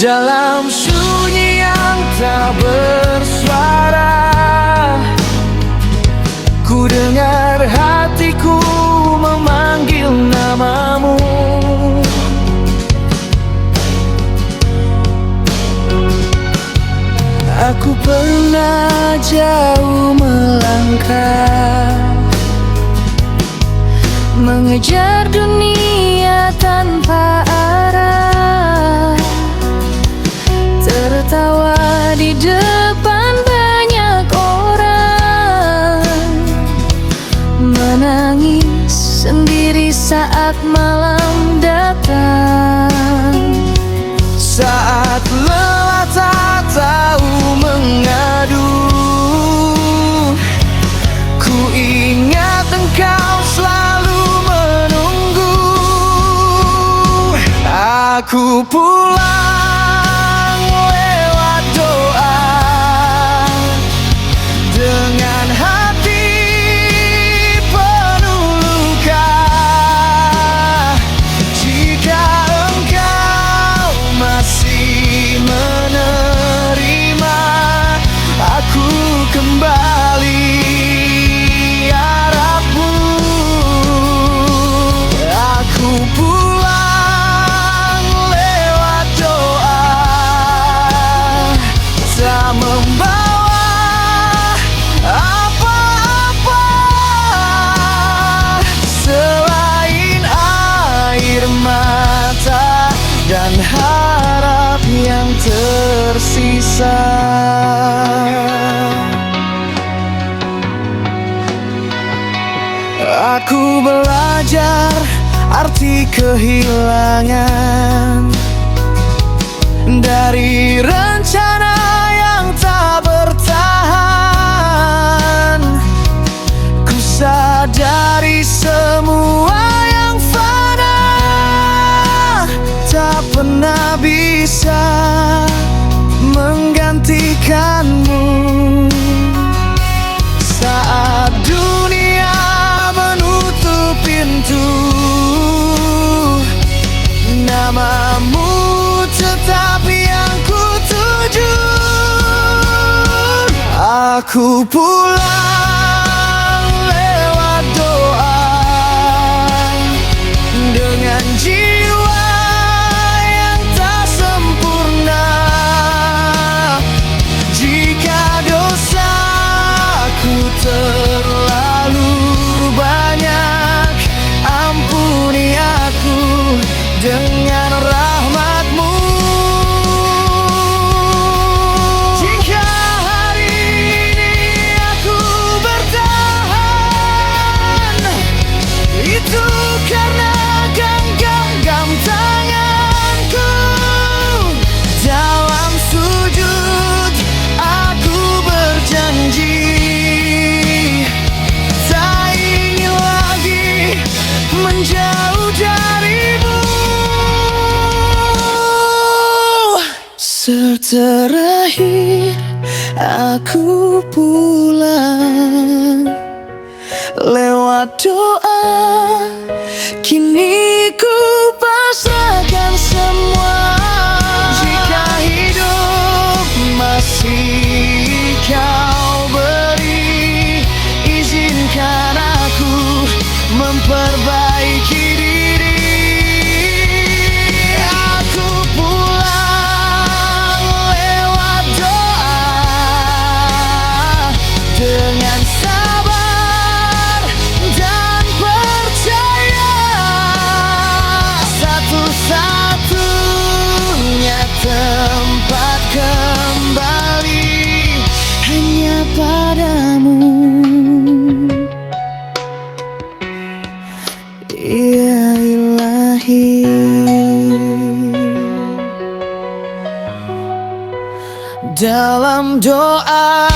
Dalam sunyi yang tak bersuara, ku dengar hatiku memanggil namamu. Aku pernah jauh melangkah, mengejar dunia tanpa arah, tertawa di depan banyak orang, menangis sendiri saat malam datang. Saat lelah tak tahu mengadu, ku ingat engkau selalu menunggu. Aku pulang lewat doa, dengan hati penuh luka. Jika engkau masih menerima, aku kembali harapmu. Aku pulang lewat doa, tak membawa apa-apa selain air mata dan harap yang tersisa. Aku belajar arti kehilangan dari rencana yang tak bertahan. Ku sadari semua yang fana tak pernah bisa menggantikanmu. Saat dunia menutup pintu, namamu tetap yang ku tuju. Aku pulang lewat doa, dengan jiwa yang tak sempurna. Jika dosaku terlalu banyak, ampuni aku dengan rahmat-Mu. Jika hari ini aku bertahan, itu karena genggam tanganku. Dalam sujud aku berjanji, tak ingin lagi menjauh darimu. Terakhir aku pulang lewat doa, kini ku pasrahkan semua. Jika hidup masih kau beri, izinkan aku memperbaiki diri. Aku pulang lewat doa, dengan sabar dan percaya. Satu-satunya tempat kembali hanya padamu, ya Ilahi. Dalam doa